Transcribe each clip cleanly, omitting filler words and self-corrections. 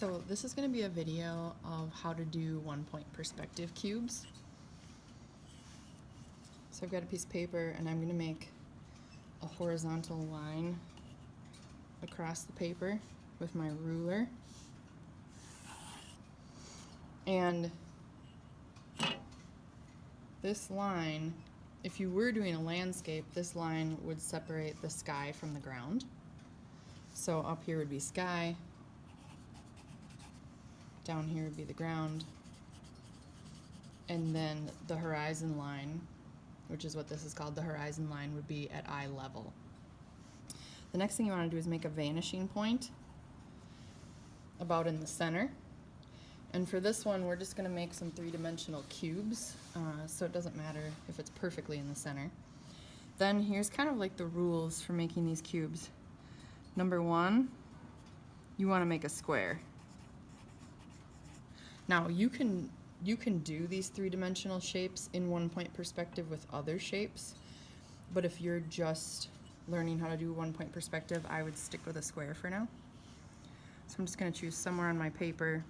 So this is going to be a video of how to do 1-point perspective cubes. So I've got a piece of paper and I'm going to make a horizontal line across the paper with my ruler. And this line, if you were doing a landscape, this line would separate the sky from the ground. So up here would be sky, down here would be the ground, and then the horizon line, which is what this is called, the horizon line would be at eye level. The next thing you want to do is make a vanishing point about in the center. And for this one, we're just going to make some three-dimensional cubes, so it doesn't matter if it's perfectly in the center. Then here's kind of like the rules for making these cubes. Number one, you want to make a square. Now you can do these three-dimensional shapes in 1-point perspective with other shapes, but if you're just learning how to do 1-point perspective, I would stick with a square for now. So I'm just going to choose somewhere on my paper,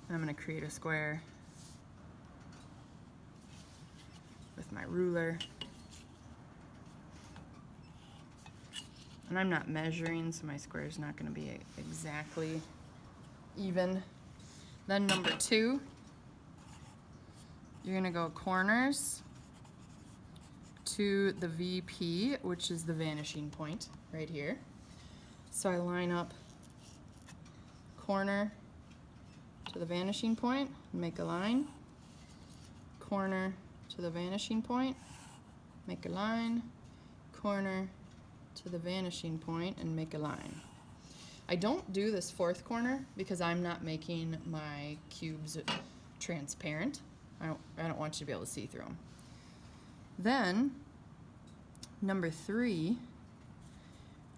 and I'm going to create a square with my ruler. And I'm not measuring, so my square is not going to be exactly even. Then number two, you're going to go corners to the VP, which is the vanishing point right here. So I line up corner to the vanishing point, make a line, corner to the vanishing point, make a line, corner to the vanishing point, and make a line. I don't do this fourth corner because I'm not making my cubes transparent. I don't want you to be able to see through them. Then, number three,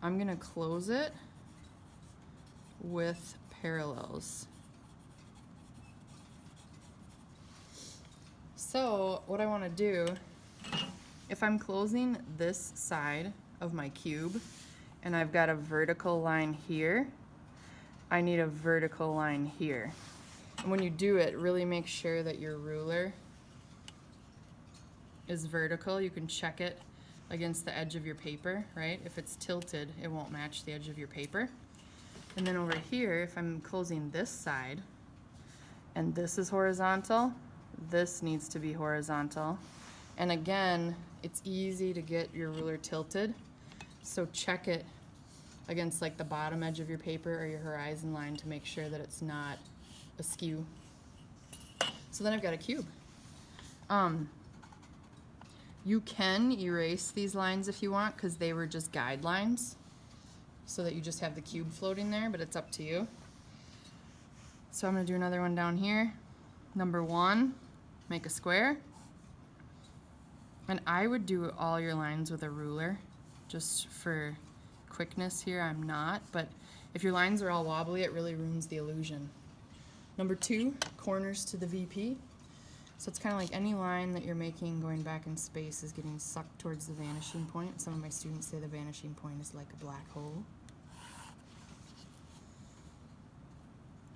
I'm going to close it with parallels. So what I want to do, if I'm closing this side of my cube and I've got a vertical line here, I need a vertical line here. And when you do it, really make sure that your ruler is vertical. You can check it against the edge of your paper, right? If it's tilted, it won't match the edge of your paper. And then over here, if I'm closing this side and this is horizontal, this needs to be horizontal. And again, it's easy to get your ruler tilted, so check it against like the bottom edge of your paper or your horizon line to make sure that it's not askew. So then I've got a cube. You can erase these lines if you want, because they were just guidelines, so that you just have the cube floating there, but it's up to you. So I'm going to do another one down here. Number one, make a square. And I would do all your lines with a ruler, just for quickness here. I'm not, but if your lines are all wobbly, it really ruins the illusion. Number two, corners to the VP. So it's kind of like any line that you're making going back in space is getting sucked towards the vanishing point. Some of my students say the vanishing point is like a black hole.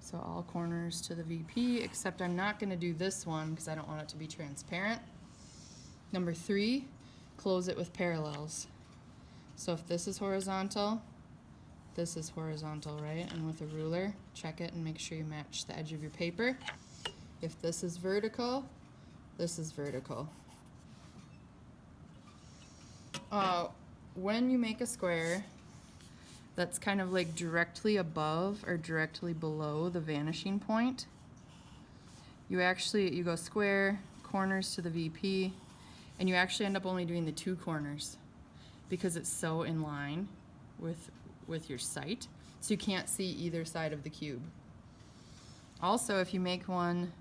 So all corners to the VP, except I'm not going to do this one because I don't want it to be transparent. Number three, close it with parallels. So if this is horizontal, this is horizontal, right? And with a ruler, check it and make sure you match the edge of your paper. If this is vertical, this is vertical. When you make a square that's kind of like directly above or directly below the vanishing point, you go square, corners to the VP, and you actually end up only doing the two corners because it's so in line with your sight, so you can't see either side of the cube. Also, if you make one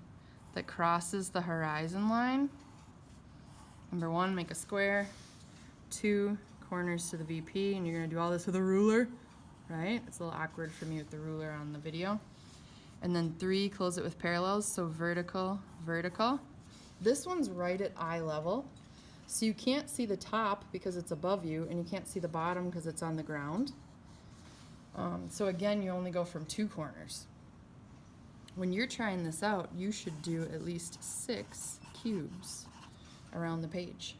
that crosses the horizon line, number one, make a square, two, corners to the VP, and you're going to do all this with a ruler, right? It's a little awkward for me with the ruler on the video. And then three, close it with parallels, so vertical, vertical. This one's right at eye level, so you can't see the top because it's above you, and you can't see the bottom because it's on the ground. So again, you only go from 2 corners. When you're trying this out, you should do at least 6 cubes around the page.